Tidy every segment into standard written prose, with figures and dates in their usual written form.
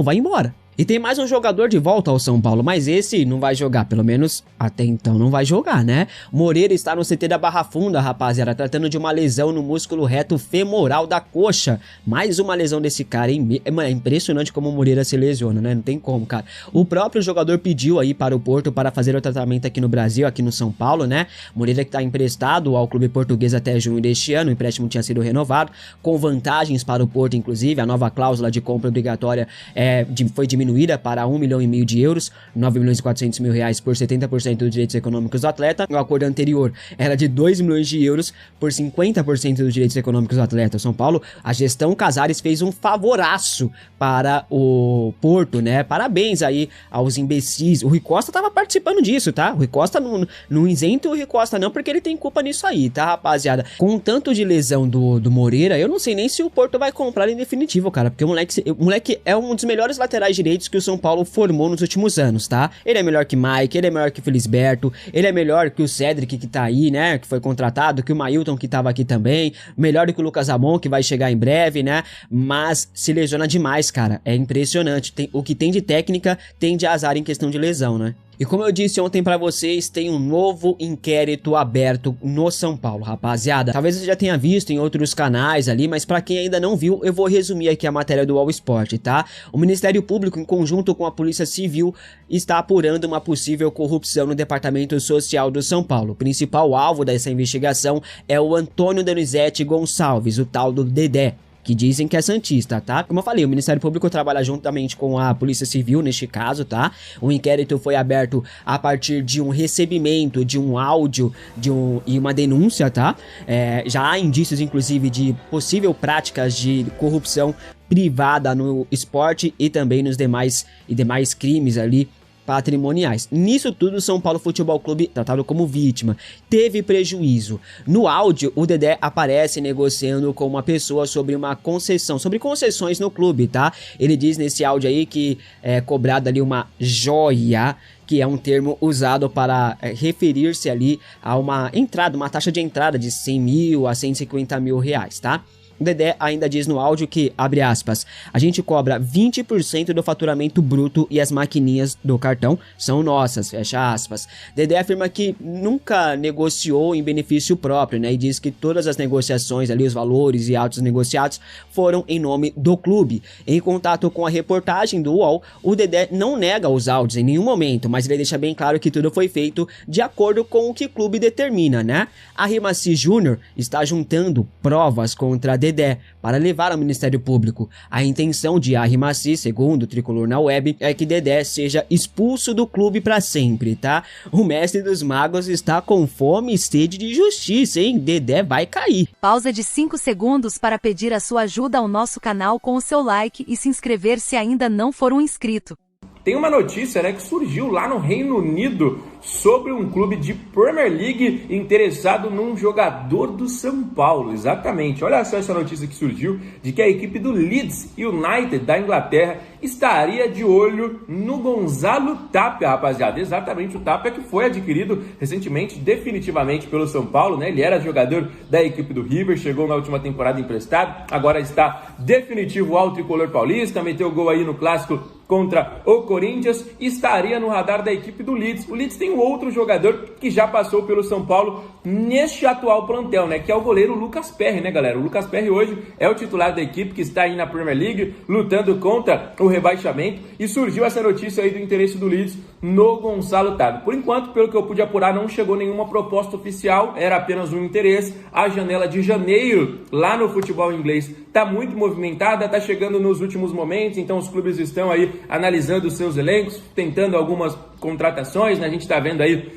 vai embora. E tem mais um jogador de volta ao São Paulo, mas esse não vai jogar, pelo menos até então não vai jogar, né? Moreira está no CT da Barra Funda, rapaziada, tratando de uma lesão no músculo reto femoral da coxa. Mais uma lesão desse cara, hein? É impressionante como o Moreira se lesiona, né? Não tem como, cara. O próprio jogador pediu aí para o Porto para fazer o tratamento aqui no Brasil, aqui no São Paulo, né? Moreira que está emprestado ao clube português até junho deste ano, o empréstimo tinha sido renovado, com vantagens para o Porto, inclusive, a nova cláusula de compra obrigatória foi diminuída para 1,5 milhão de euros, 9 milhões e 400 mil reais por 70% dos direitos econômicos do atleta. O acordo anterior era de 2 milhões de euros por 50% dos direitos econômicos do atleta. O São Paulo, a gestão Casares fez um favoraço para o Porto, né? Parabéns aí aos imbecis. O Rui Costa tava participando disso, tá? O Rui Costa não isenta o Rui Costa não, porque ele tem culpa nisso aí, tá, rapaziada? Com o tanto de lesão do Moreira, eu não sei nem se o Porto vai comprar em definitivo, cara, porque o moleque é um dos melhores laterais direitos que o São Paulo formou nos últimos anos, tá? Ele é melhor que Mike, ele é melhor que Felisberto, ele é melhor que o Cedric que tá aí, né? Que foi contratado, que o Mailton que tava aqui também, melhor que o Lucas Ramon que vai chegar em breve, né? Mas se lesiona demais, cara. É impressionante. O que tem de técnica tem de azar em questão de lesão, né? E como eu disse ontem pra vocês, tem um novo inquérito aberto no São Paulo, rapaziada. Talvez você já tenha visto em outros canais ali, mas pra quem ainda não viu, eu vou resumir aqui a matéria do All Sport, tá? O Ministério Público, em conjunto com a Polícia Civil, está apurando uma possível corrupção no Departamento Social do São Paulo. O principal alvo dessa investigação é o Antônio Donizete Gonçalves, o tal do Dedé, que dizem que é santista, tá? Como eu falei, o Ministério Público trabalha juntamente com a Polícia Civil neste caso, tá? O inquérito foi aberto a partir de um recebimento de um áudio e uma denúncia, tá? Já há indícios, inclusive, de possível práticas de corrupção privada no esporte e também nos demais crimes ali patrimoniais. Nisso tudo, o São Paulo Futebol Clube, tratado como vítima, teve prejuízo. No áudio, o Dedé aparece negociando com uma pessoa sobre uma concessão, sobre concessões no clube, tá? Ele diz nesse áudio aí que é cobrada ali uma joia, que é um termo usado para referir-se ali a uma taxa de entrada de 100 mil a 150 mil reais, tá? O Dedé ainda diz no áudio que, abre aspas, a gente cobra 20% do faturamento bruto e as maquininhas do cartão são nossas, fecha aspas. Dedé afirma que nunca negociou em benefício próprio, né, e diz que todas as negociações ali, os valores e autos negociados foram em nome do clube. Em contato com a reportagem do UOL, o Dedé não nega os áudios em nenhum momento, mas ele deixa bem claro que tudo foi feito de acordo com o que o clube determina, né? A Rimaci Júnior está juntando provas contra Dedé para levar ao Ministério Público. A intenção de Arrimaci, segundo o Tricolor na web, é que Dedé seja expulso do clube para sempre, tá? O mestre dos magos está com fome e sede de justiça, hein? Dedé vai cair. Pausa de 5 segundos para pedir a sua ajuda ao nosso canal com o seu like e se inscrever se ainda não for um inscrito. Tem uma notícia, né, que surgiu lá no Reino Unido sobre um clube de Premier League interessado num jogador do São Paulo. Exatamente, olha só essa notícia que surgiu de que a equipe do Leeds United da Inglaterra estaria de olho no Gonzalo Tapia, rapaziada. Exatamente, o Tapia que foi adquirido recentemente, definitivamente pelo São Paulo, né? Ele era jogador da equipe do River, chegou na última temporada emprestado, agora está definitivo ao tricolor paulista, meteu gol aí no clássico contra o Corinthians, estaria no radar da equipe do Leeds. O Leeds tem um outro jogador que já passou pelo São Paulo neste atual plantel, né, que é o goleiro Lucas Perry, né, galera? O Lucas Perry hoje é o titular da equipe que está aí na Premier League, lutando contra o rebaixamento, e surgiu essa notícia aí do interesse do Leeds no Gonçalo Tapia. Por enquanto, pelo que eu pude apurar, não chegou nenhuma proposta oficial, era apenas um interesse. A janela de janeiro lá no futebol inglês está muito movimentada, está chegando nos últimos momentos, então os clubes estão aí analisando os seus elencos, tentando algumas contratações, né? A gente está vendo aí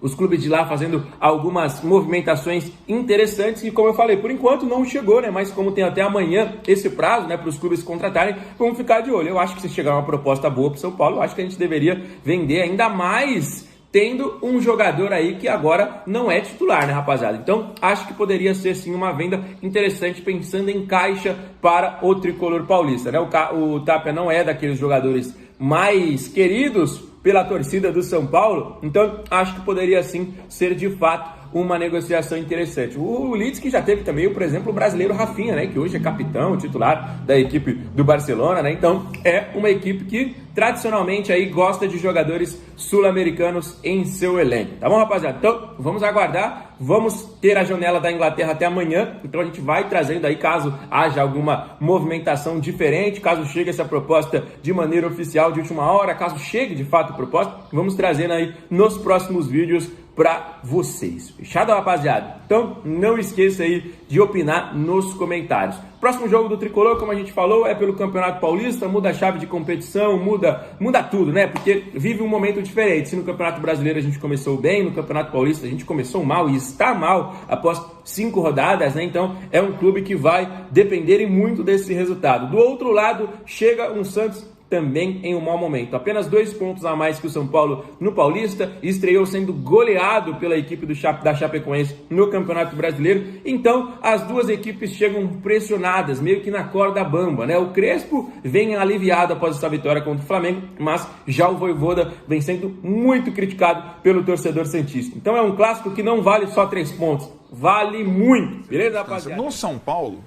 os clubes de lá fazendo algumas movimentações interessantes e, como eu falei, por enquanto não chegou, né? Mas como tem até amanhã esse prazo, né, para os clubes contratarem, vamos ficar de olho. Eu acho que se chegar uma proposta boa para o São Paulo, eu acho que a gente deveria vender ainda mais, tendo um jogador aí que agora não é titular, né, rapaziada? Então, acho que poderia ser, sim, uma venda interessante, pensando em caixa para o tricolor paulista, né? O Tapia não é daqueles jogadores mais queridos pela torcida do São Paulo, então acho que poderia, sim, ser de fato uma negociação interessante. O Leeds que já teve também, por exemplo, o brasileiro Rafinha, né, que hoje é capitão, titular da equipe do Barcelona, né? Então é uma equipe que tradicionalmente aí gosta de jogadores sul-americanos em seu elenco. Tá bom, rapaziada? Então vamos aguardar, vamos ter a janela da Inglaterra até amanhã, então a gente vai trazendo aí caso haja alguma movimentação diferente, caso chegue essa proposta de maneira oficial de última hora, caso chegue de fato a proposta, vamos trazendo aí nos próximos vídeos para vocês. Fechado, rapaziada? Então não esqueça aí de opinar nos comentários. Próximo jogo do Tricolor, como a gente falou, é pelo Campeonato Paulista, muda a chave de competição, muda tudo, né? Porque vive um momento diferente. Se no Campeonato Brasileiro a gente começou bem, no Campeonato Paulista a gente começou mal e está mal após 5 rodadas, né? Então é um clube que vai depender muito desse resultado. Do outro lado, chega um Santos também em um mau momento. Apenas 2 pontos a mais que o São Paulo no Paulista, estreou sendo goleado pela equipe da Chapecoense no Campeonato Brasileiro. Então, as duas equipes chegam pressionadas, meio que na corda bamba, né? O Crespo vem aliviado após essa vitória contra o Flamengo, mas já o Vojvoda vem sendo muito criticado pelo torcedor santista. Então é um clássico que não vale só 3 pontos, vale muito. Beleza, rapaziada? No São Paulo,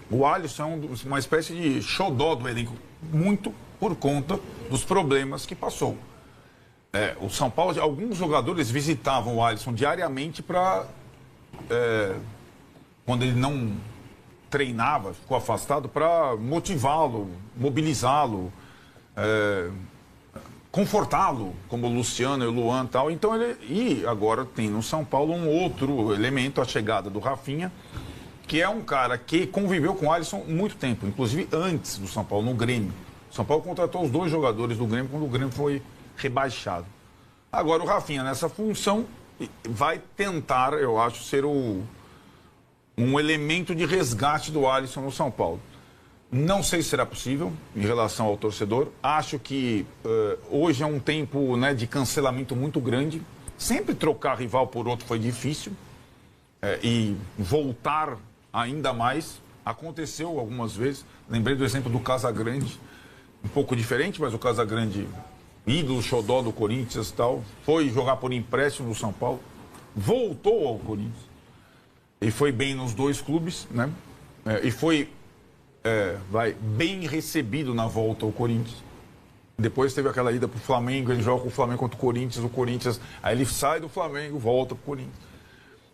o Alisson é uma espécie de xodó do elenco, muito por conta dos problemas que passou. O São Paulo, alguns jogadores visitavam o Alisson diariamente para, quando ele não treinava, ficou afastado, para motivá-lo, mobilizá-lo, confortá-lo, como o Luciano e o Luan e tal. Então e agora tem no São Paulo um outro elemento, a chegada do Rafinha, que é um cara que conviveu com o Alisson muito tempo, inclusive antes do São Paulo, no Grêmio. O São Paulo contratou os 2 jogadores do Grêmio quando o Grêmio foi rebaixado. Agora o Rafinha, nessa função, vai tentar, eu acho, ser um elemento de resgate do Alisson no São Paulo. Não sei se será possível em relação ao torcedor. Acho que hoje é um tempo, né, de cancelamento muito grande. Sempre trocar rival por outro foi difícil. E voltar ainda mais. Aconteceu algumas vezes. Lembrei do exemplo do Casagrande. Um pouco diferente, mas o Casagrande, ídolo, xodó do Corinthians e tal, foi jogar por empréstimo no São Paulo, voltou ao Corinthians e foi bem nos 2 clubes, né? E foi bem recebido na volta ao Corinthians. Depois teve aquela ida pro Flamengo, ele joga com o Flamengo contra o Corinthians, aí ele sai do Flamengo, volta pro Corinthians.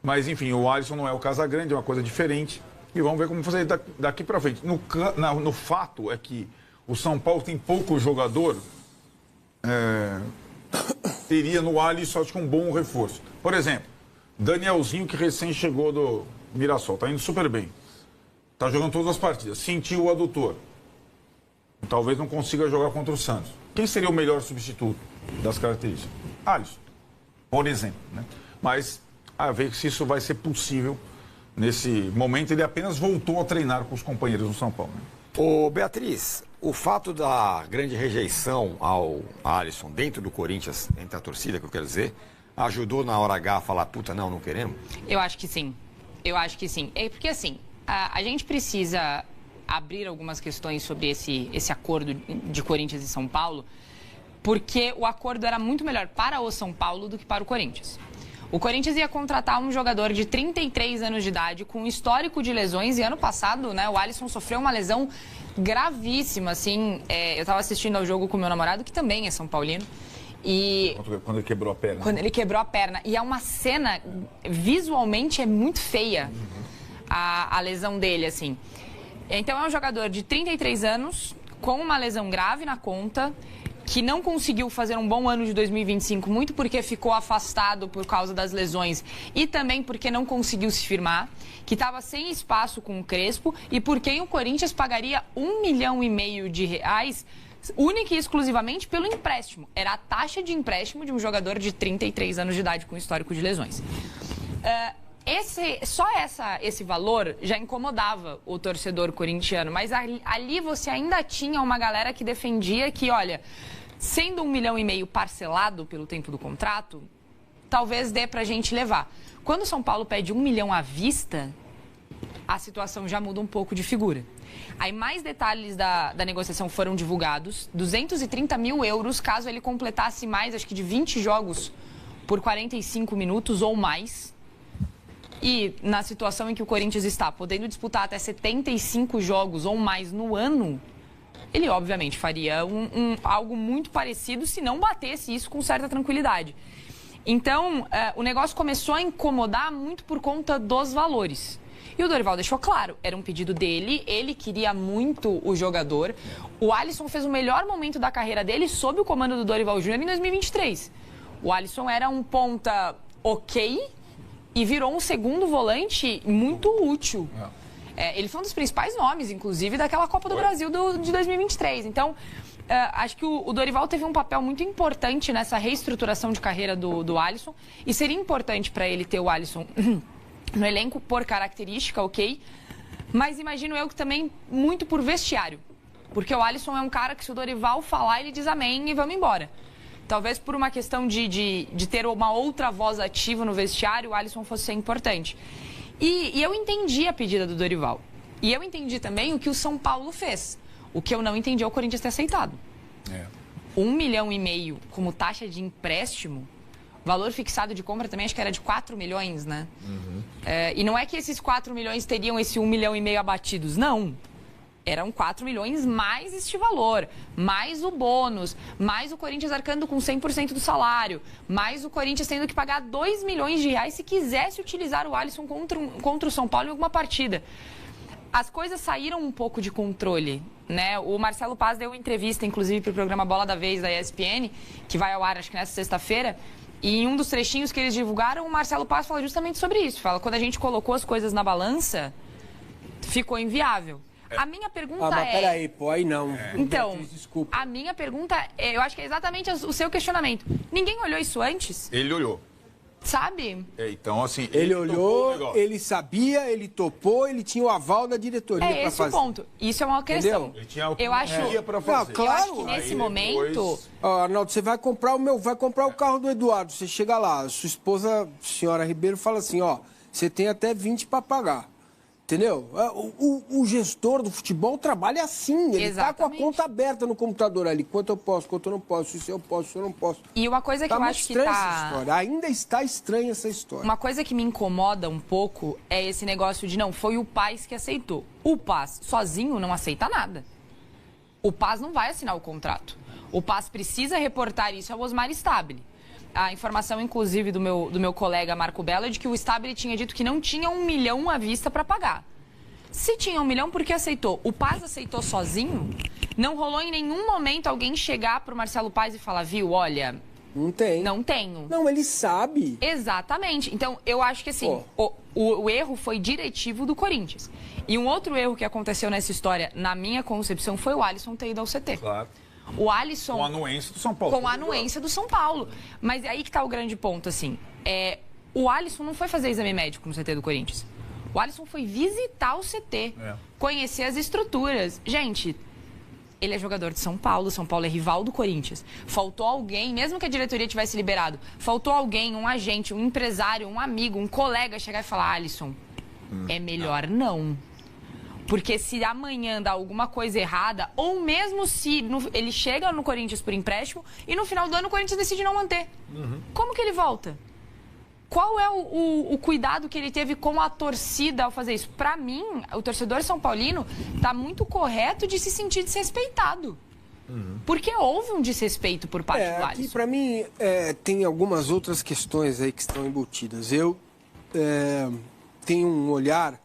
Mas enfim, o Alisson não é o Casagrande, é uma coisa diferente e vamos ver como fazer daqui para frente. No fato é que o São Paulo tem pouco jogador, teria no Alisson, acho que um bom reforço. Por exemplo, Danielzinho, que recém chegou do Mirassol, tá indo super bem. Tá jogando todas as partidas, sentiu o adutor. Talvez não consiga jogar contra o Santos. Quem seria o melhor substituto das características? Alisson, por exemplo, né? Mas a ver se isso vai ser possível nesse momento. Ele apenas voltou a treinar com os companheiros do São Paulo, né? Ô, Beatriz, o fato da grande rejeição ao Alisson dentro do Corinthians, entre a torcida, que eu quero dizer, ajudou na hora H a falar, puta, não queremos? Eu acho que sim. Eu acho que sim. É porque, assim, a gente precisa abrir algumas questões sobre esse acordo de Corinthians e São Paulo, porque o acordo era muito melhor para o São Paulo do que para o Corinthians. O Corinthians ia contratar um jogador de 33 anos de idade, com histórico de lesões, e ano passado, né, o Alisson sofreu uma lesão gravíssima, assim. Eu estava assistindo ao jogo com meu namorado, que também é São Paulino, e... Quando ele quebrou a perna. Quando ele quebrou a perna. E é uma cena, visualmente, é muito feia a lesão dele, assim. Então é um jogador de 33 anos, com uma lesão grave na conta, que não conseguiu fazer um bom ano de 2025, muito porque ficou afastado por causa das lesões e também porque não conseguiu se firmar, que estava sem espaço com o Crespo e por quem o Corinthians pagaria R$1,5 milhão única e exclusivamente pelo empréstimo. Era a taxa de empréstimo de um jogador de 33 anos de idade com histórico de lesões. Esse valor já incomodava o torcedor corintiano, mas ali você ainda tinha uma galera que defendia que, olha, sendo R$1,5 milhão parcelado pelo tempo do contrato, talvez dê pra gente levar. Quando o São Paulo pede R$1 milhão à vista, a situação já muda um pouco de figura. Aí mais detalhes da negociação foram divulgados, 230 mil euros caso ele completasse mais, acho que de 20 jogos por 45 minutos ou mais. E na situação em que o Corinthians está, podendo disputar até 75 jogos ou mais no ano, ele obviamente faria algo muito parecido se não batesse isso com certa tranquilidade. Então, o negócio começou a incomodar muito por conta dos valores. E o Dorival deixou claro, era um pedido dele, ele queria muito o jogador. O Alisson fez o melhor momento da carreira dele sob o comando do Dorival Júnior em 2023. O Alisson era um ponta ok e virou um segundo volante muito útil. Ele foi um dos principais nomes, inclusive, daquela Copa do Brasil de 2023. Então, acho que o Dorival teve um papel muito importante nessa reestruturação de carreira do Alisson. E seria importante para ele ter o Alisson no elenco por característica, ok? Mas imagino eu que também muito por vestiário. Porque o Alisson é um cara que se o Dorival falar, ele diz amém e vamos embora. Talvez por uma questão de ter uma outra voz ativa no vestiário, o Alisson fosse ser importante. E eu entendi a pedida do Dorival. E eu entendi também o que o São Paulo fez. O que eu não entendi é o Corinthians ter aceitado. 1,5 milhão como taxa de empréstimo, valor fixado de compra também acho que era de 4 milhões, né? E não é que esses 4 milhões teriam esse 1,5 milhão abatidos, não. Eram 4 milhões mais este valor, mais o bônus, mais o Corinthians arcando com 100% do salário, mais o Corinthians tendo que pagar 2 milhões de reais se quisesse utilizar o Alisson contra o São Paulo em alguma partida. As coisas saíram um pouco de controle, né? O Marcelo Paz deu uma entrevista, inclusive, para o programa Bola da Vez da ESPN, que vai ao ar, acho que nessa sexta-feira, e em um dos trechinhos que eles divulgaram, o Marcelo Paz fala justamente sobre isso. Fala, quando a gente colocou as coisas na balança, ficou inviável. A minha pergunta mas peraí, pô, aí não. Então, Beatriz, desculpa. a minha pergunta, eu acho que é exatamente o seu questionamento. Ninguém olhou isso antes? Ele olhou. Sabe? Então, assim... Ele olhou, ele sabia, ele topou, ele tinha o aval da diretoria pra fazer. É esse o ponto. Isso é uma questão. Entendeu? Ele tinha o que Eu acho... pra fazer. Não, claro. Eu acho que nesse momento... Arnaldo, você vai comprar o carro do Eduardo. Você chega lá, sua esposa, senhora Ribeiro, fala assim, ó, você tem até 20 para pagar. Entendeu? O gestor do futebol trabalha assim. Ele tá com a conta aberta no computador ali. Quanto eu posso, quanto eu não posso, se eu posso, se eu não posso. E uma coisa que eu acho que tá... essa história. Ainda está estranha essa história. Uma coisa que me incomoda um pouco é esse negócio de, não, foi o Paz que aceitou. O Paz sozinho não aceita nada. O Paz não vai assinar o contrato. O Paz precisa reportar isso ao Osmar Stabile. A informação, inclusive, do meu colega Marco Belo é de que o Stabile tinha dito que não tinha 1 milhão à vista para pagar. Se tinha 1 milhão, por que aceitou? O Paz aceitou sozinho? Não rolou em nenhum momento alguém chegar pro Marcelo Paz e falar, viu, olha... Não tem. Não tenho. Não, ele sabe. Exatamente. Então, eu acho que, assim, o erro foi diretivo do Corinthians. E um outro erro que aconteceu nessa história, na minha concepção, foi o Alisson ter ido ao CT. Claro. O Alisson... Com a anuência do São Paulo. Com a anuência do São Paulo. Mas é aí que tá o grande ponto, assim. O Alisson não foi fazer exame médico no CT do Corinthians. O Alisson foi visitar o CT. Conhecer as estruturas. Gente, ele é jogador de São Paulo é rival do Corinthians. Faltou alguém, mesmo que a diretoria tivesse liberado, faltou alguém, um agente, um empresário, um amigo, um colega chegar e falar, Alisson, é melhor não. Porque se amanhã dá alguma coisa errada, ou mesmo se ele chega no Corinthians por empréstimo e no final do ano o Corinthians decide não manter. Como que ele volta? Qual é o cuidado que ele teve com a torcida ao fazer isso? Para mim, o torcedor são paulino tá muito correto de se sentir desrespeitado. Porque houve um desrespeito por parte do Alisson. Aqui, para mim, tem algumas outras questões aí que estão embutidas. Eu tenho um olhar...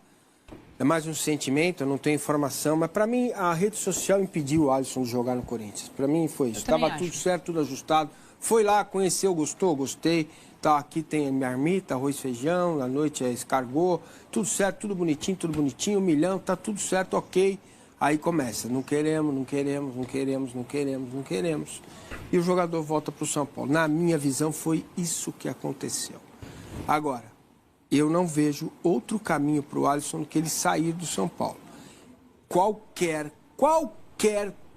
É mais um sentimento, eu não tenho informação, mas para mim a rede social impediu o Alisson de jogar no Corinthians. Para mim foi isso. Estava tudo certo, tudo ajustado. Foi lá, conheceu, gostou, gostei. Tá, aqui tem a marmita, arroz, feijão, à noite é escargot, tudo certo, tudo bonitinho, 1 milhão, tá tudo certo, ok. Aí começa, não queremos. E o jogador volta para o São Paulo. Na minha visão foi isso que aconteceu. Agora, eu não vejo outro caminho para o Alisson do que ele sair do São Paulo. Qualquer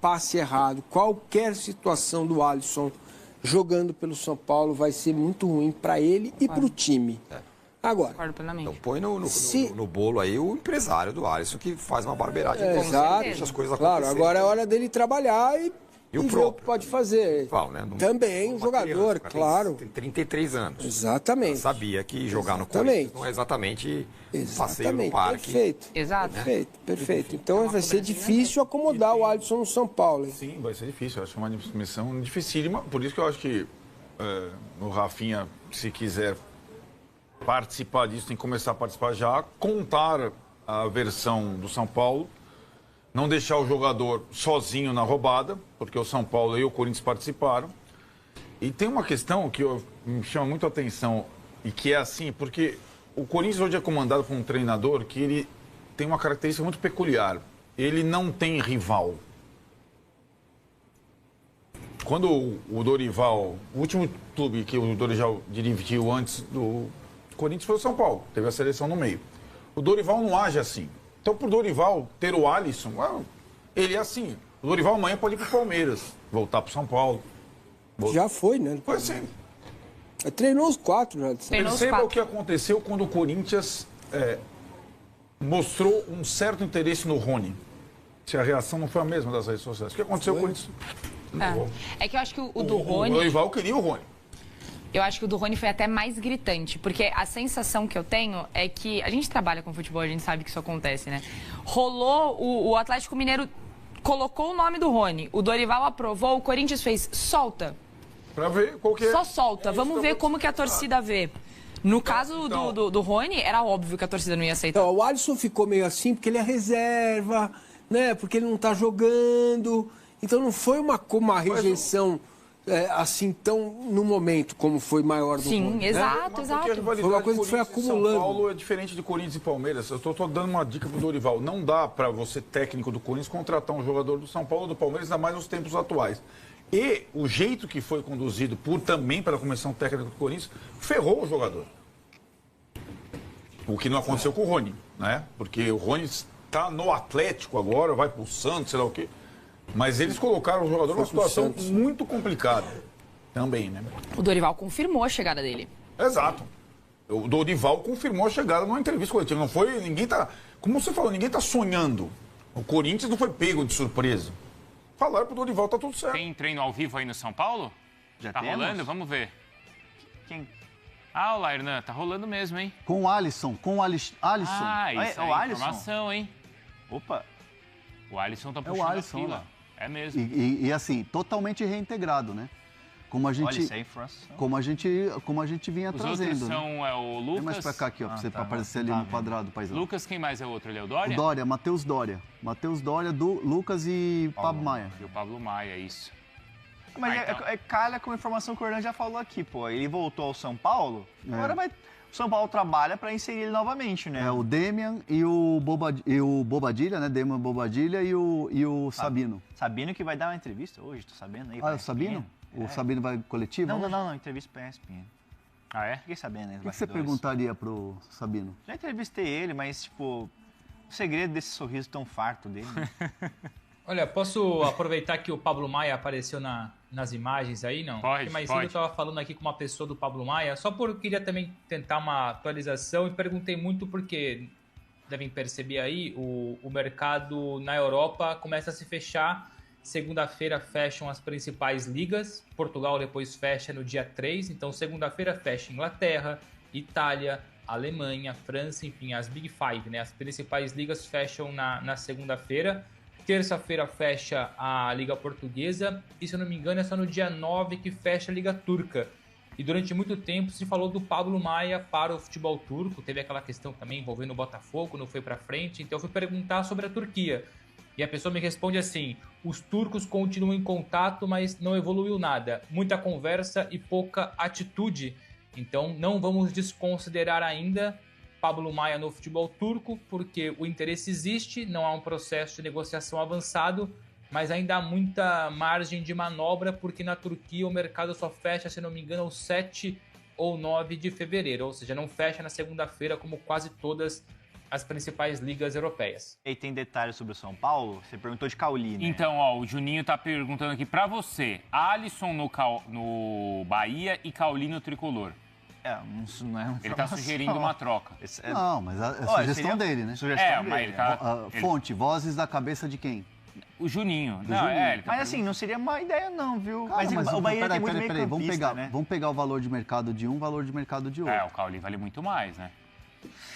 passe errado, qualquer situação do Alisson jogando pelo São Paulo vai ser muito ruim para ele e para o time. Agora, então põe no bolo aí o empresário do Alisson que faz uma barbeiragem. Exato. Deixa as coisas claro, acontecerem. agora é hora dele trabalhar e E o ver o que próprio pode fazer. né? Também um jogador, criança, claro. Tem 33 anos. Exatamente. Sabia que jogar no Exatamente. Corinthians não é exatamente um passeio no parque. Perfeito. Exato. Perfeito. Então vai ser difícil acomodar o Alisson no São Paulo, hein? Sim, vai ser difícil. Eu acho uma missão dificílima. Por isso que eu acho que o Rafinha, se quiser participar disso, tem que começar a participar já, contar a versão do São Paulo, não deixar o jogador sozinho na roubada, porque o São Paulo e o Corinthians participaram. E tem uma questão que me chama muito a atenção, e que é assim, porque o Corinthians hoje é comandado por um treinador que ele tem uma característica muito peculiar. Ele não tem rival. Quando o Dorival, o último clube que o Dorival dirigiu antes do Corinthians foi o São Paulo, teve a seleção no meio. O Dorival não age assim. Então, por Dorival ter o Alisson, ele é assim. O Dorival amanhã pode ir pro Palmeiras, voltar pro São Paulo. Já foi, né? Foi assim. Treinou os 4, né? Perceba o que aconteceu quando o Corinthians mostrou um certo interesse no Rony. Se a reação não foi a mesma das redes sociais. O que aconteceu com o Corinthians? É que eu acho que o do Rony... O Dorival queria o Rony. Eu acho que o do Rony foi até mais gritante, porque a sensação que eu tenho é que... A gente trabalha com futebol, a gente sabe que isso acontece, né? Rolou, o Atlético Mineiro colocou o nome do Rony, o Dorival aprovou, o Corinthians fez, solta. Pra ver qual que é. Só solta, vamos ver como que a torcida vê. No caso do Rony, era óbvio que a torcida não ia aceitar. Então, o Alisson ficou meio assim porque ele é reserva, né? Porque ele não tá jogando. Então não foi uma rejeição... assim, tão no momento como foi maior do Sim, Rony, exato, né? exato. Foi uma coisa que foi acumulando. São Paulo é diferente de Corinthians e Palmeiras. Eu tô dando uma dica pro Dorival. Não dá para você, técnico do Corinthians, contratar um jogador do São Paulo ou do Palmeiras, ainda mais nos tempos atuais. E o jeito que foi conduzido também pela comissão técnica do Corinthians ferrou o jogador. O que não aconteceu com o Rony, né? Porque o Rony está no Atlético agora, vai pro Santos, sei lá o quê. Mas eles colocaram o jogador numa situação muito complicada também, né? O Dorival confirmou a chegada dele. Exato. O Dorival confirmou a chegada numa entrevista coletiva. Não foi, ninguém tá, como você falou, ninguém tá sonhando. O Corinthians não foi pego de surpresa. Falaram pro Dorival, tá tudo certo. Tem treino ao vivo aí no São Paulo? Já tá temos? rolando? Vamos ver. Quem? Ah, olha lá, Hernan, tá rolando mesmo, hein? Com o Alisson, Alisson. Ah, isso É é o Alisson? informação, hein? Opa. O Alisson tá É puxando o Alisson, a fila. lá. É mesmo. E assim, totalmente reintegrado, né? Como a gente, Olha, isso é informação. como a gente vinha Os trazendo. outros são o Lucas... Vem mais pra cá aqui, ó, pra você pra aparecer ali tá no vendo. quadrado, paizão. Lucas, quem mais é o outro? Ele é o Dória? O Dória, Matheus Dória. Matheus Dória, do Lucas e Pablo Maia. E o Pablo Maia, isso. Mas Ah, então. calha com a informação que o Hernan já falou aqui, pô. Ele voltou ao São Paulo, agora o São Paulo trabalha pra inserir ele novamente, né? É, o Demian e o Bobadilha, né? Demian Bobadilha e o Sabino. Sabino que vai dar uma entrevista hoje, tô sabendo aí. Ah, o Sabino? O Sabino vai coletivo? Não, entrevista pra ESPN. Ah, é? Fiquei sabendo, né? O que você perguntaria pro Sabino? Já entrevistei ele, mas, tipo, o segredo desse sorriso tão farto dele. Né? Olha, posso aproveitar que o Pablo Maia apareceu nas imagens aí, não? Pode, Porque mais pode. cedo eu estava falando aqui com uma pessoa do Pablo Maia, só porque eu queria também tentar uma atualização e perguntei muito porque, devem perceber aí, o mercado na Europa começa a se fechar. Segunda-feira fecham as principais ligas, Portugal depois fecha no dia 3, então segunda-feira fecha Inglaterra, Itália, Alemanha, França, enfim, as Big Five, né? As principais ligas fecham na segunda-feira. Terça-feira fecha a Liga Portuguesa e, se eu não me engano, é só no dia 9 que fecha a Liga Turca. E durante muito tempo se falou do Pablo Maia para o futebol turco, teve aquela questão também envolvendo o Botafogo, não foi para frente, então eu fui perguntar sobre a Turquia. E a pessoa me responde assim: os turcos continuam em contato, mas não evoluiu nada. Muita conversa e pouca atitude. Então não vamos desconsiderar ainda Pablo Maia no futebol turco, porque o interesse existe, não há um processo de negociação avançado, mas ainda há muita margem de manobra, porque na Turquia o mercado só fecha, se não me engano, 7 ou 9 de fevereiro, ou seja, não fecha na segunda-feira como quase todas as principais ligas europeias. E tem detalhes sobre o São Paulo? Você perguntou de Cauli, né? Então, ó, o Juninho tá perguntando aqui pra você. Alisson no Bahia e Cauli no Tricolor. Isso não é uma Ele tá sugerindo uma troca. Não, mas é sugestão dele, né? Sugestão dele. Mas ele tá... Fonte, vozes da cabeça de quem? O Juninho. O Não, Juninho. ele tá Mas assim, não seria uma ideia não, viu? Cara, mas o Bahia tem muito peraí, meio-campista, né? vamos pegar o valor de mercado de um, valor de mercado de outro. O Cauli vale muito mais, né?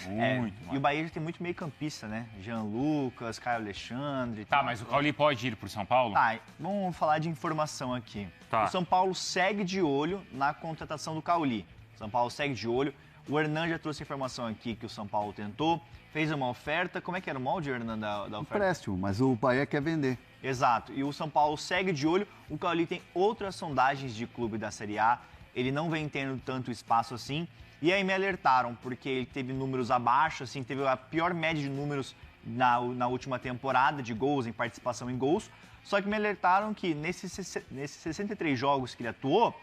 Muito mais. E o Bahia já tem muito meio-campista, né? Jean Lucas, Caio Alexandre. Tá, mas o Cauli pode ir pro São Paulo? Tá, vamos falar de informação aqui. Tá. O São Paulo segue de olho na contratação do Cauli. O São Paulo segue de olho. O Hernan já trouxe informação aqui que o São Paulo tentou, fez uma oferta. Como é que era o molde, Hernan, da oferta? Empréstimo, mas o Bahia quer vender. Exato. E o São Paulo segue de olho. O Cauli tem outras sondagens de clube da Série A. Ele não vem tendo tanto espaço assim. E aí me alertaram, porque ele teve números abaixo, assim, teve a pior média de números na última temporada de gols, em participação em gols. Só que me alertaram que nesses 63 jogos que ele atuou,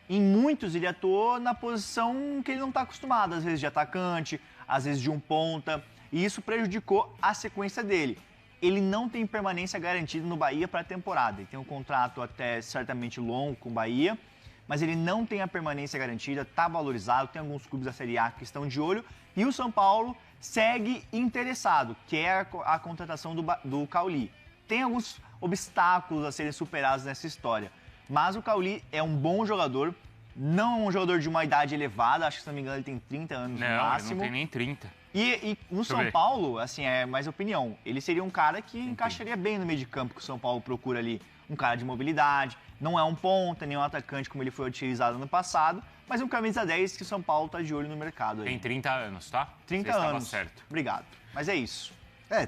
em muitos ele atuou na posição que ele não está acostumado, às vezes de atacante, às vezes de um ponta, e isso prejudicou a sequência dele. Ele não tem permanência garantida no Bahia para a temporada, ele tem um contrato até certamente longo com o Bahia, mas ele não tem a permanência garantida, está valorizado, tem alguns clubes da Série A que estão de olho, e o São Paulo segue interessado, que é a contratação do Cauli. Tem alguns obstáculos a serem superados nessa história, mas o Cauli é um bom jogador, não é um jogador de uma idade elevada, acho que se não me engano ele tem 30 anos no máximo. Não, ele não tem nem 30. E no São Paulo, assim, é mais opinião, ele seria um cara que encaixaria bem no meio de campo que o São Paulo procura ali, um cara de mobilidade, não é um ponta, nem um atacante como ele foi utilizado no passado, mas um camisa 10 que o São Paulo tá de olho no mercado aí. Tem 30 anos, tá? 30 Você anos. estava certo. Obrigado. Mas é isso.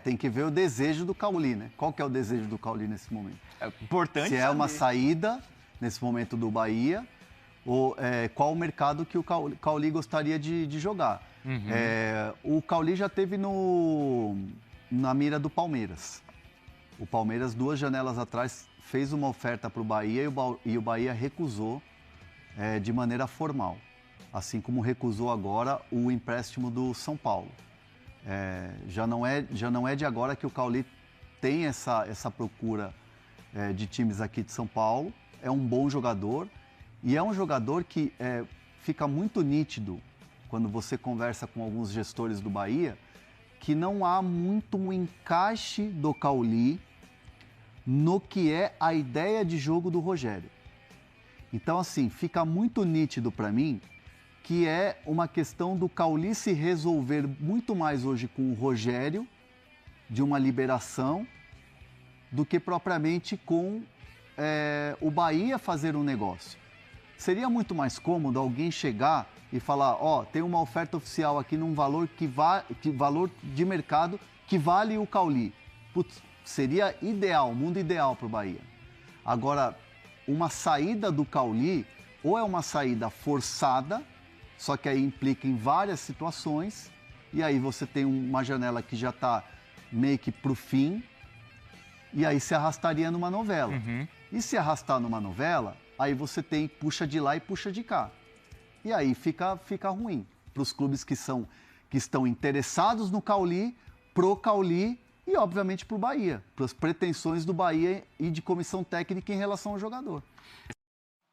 Tem que ver o desejo do Cauli, né? Qual que é o desejo do Cauli nesse momento? É importante Se é saber. uma saída, nesse momento do Bahia, ou qual o mercado que o Cauli gostaria de jogar. O Cauli já teve na mira do Palmeiras. O Palmeiras, 2 janelas atrás, fez uma oferta para o Bahia e o Bahia recusou de maneira formal. Assim como recusou agora o empréstimo do São Paulo. Já não é de agora que o Cauli tem essa procura de times aqui de São Paulo. É um bom jogador e é um jogador que fica muito nítido quando você conversa com alguns gestores do Bahia, que não há muito um encaixe do Cauli no que é a ideia de jogo do Rogério. Então, assim, fica muito nítido para mim que é uma questão do Cauli se resolver muito mais hoje com o Rogério, de uma liberação, do que propriamente com o Bahia fazer um negócio. Seria muito mais cômodo alguém chegar e falar, tem uma oferta oficial aqui num valor valor de mercado que vale o Cauli. Putz, seria ideal, mundo ideal para o Bahia. Agora, uma saída do Cauli, ou é uma saída forçada, só que aí implica em várias situações, e aí você tem uma janela que já está meio que para o fim, e aí se arrastaria numa novela. E se arrastar numa novela, aí você puxa de lá e puxa de cá. E aí fica ruim para os clubes que estão interessados no Cauli, pro Cauli e, obviamente, para o Bahia, para as pretensões do Bahia e de comissão técnica em relação ao jogador.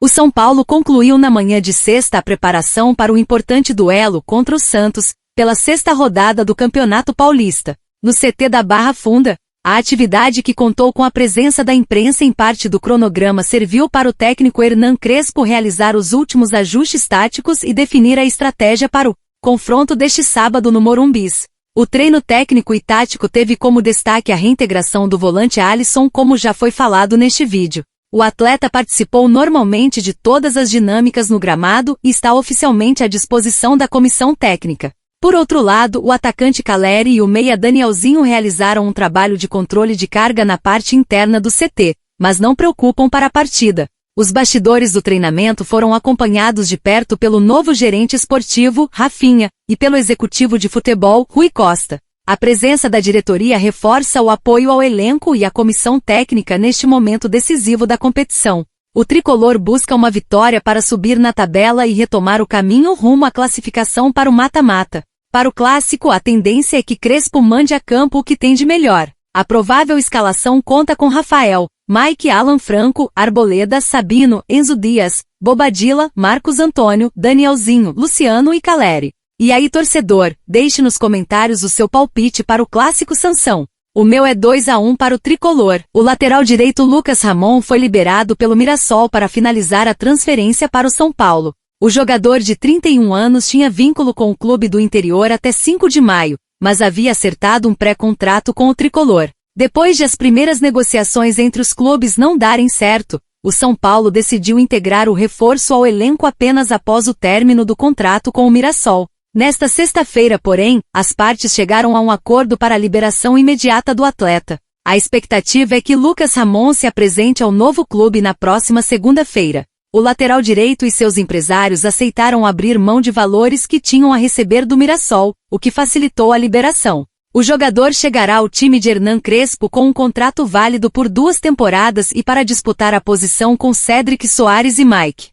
O São Paulo concluiu na manhã de sexta a preparação para o importante duelo contra o Santos, pela 6ª rodada do Campeonato Paulista, no CT da Barra Funda. A atividade, que contou com a presença da imprensa em parte do cronograma, serviu para o técnico Hernan Crespo realizar os últimos ajustes táticos e definir a estratégia para o confronto deste sábado no Morumbis. O treino técnico e tático teve como destaque a reintegração do volante Alisson, como já foi falado neste vídeo. O atleta participou normalmente de todas as dinâmicas no gramado e está oficialmente à disposição da comissão técnica. Por outro lado, o atacante Caleri e o meia Danielzinho realizaram um trabalho de controle de carga na parte interna do CT, mas não preocupam para a partida. Os bastidores do treinamento foram acompanhados de perto pelo novo gerente esportivo, Rafinha, e pelo executivo de futebol, Rui Costa. A presença da diretoria reforça o apoio ao elenco e à comissão técnica neste momento decisivo da competição. O tricolor busca uma vitória para subir na tabela e retomar o caminho rumo à classificação para o mata-mata. Para o clássico, a tendência é que Crespo mande a campo o que tem de melhor. A provável escalação conta com Rafael, Mike, Alan Franco, Arboleda, Sabino, Enzo Dias, Bobadilla, Marcos Antônio, Danielzinho, Luciano e Caleri. E aí, torcedor, deixe nos comentários o seu palpite para o clássico Sansão. O meu é 2-1 para o tricolor. O lateral direito Lucas Ramon foi liberado pelo Mirassol para finalizar a transferência para o São Paulo. O jogador de 31 anos tinha vínculo com o clube do interior até 5 de maio, mas havia acertado um pré-contrato com o tricolor. Depois de as primeiras negociações entre os clubes não darem certo, o São Paulo decidiu integrar o reforço ao elenco apenas após o término do contrato com o Mirassol. Nesta sexta-feira, porém, as partes chegaram a um acordo para a liberação imediata do atleta. A expectativa é que Lucas Ramon se apresente ao novo clube na próxima segunda-feira. O lateral direito e seus empresários aceitaram abrir mão de valores que tinham a receber do Mirassol, o que facilitou a liberação. O jogador chegará ao time de Hernan Crespo com um contrato válido por 2 temporadas e para disputar a posição com Cédric Soares e Mike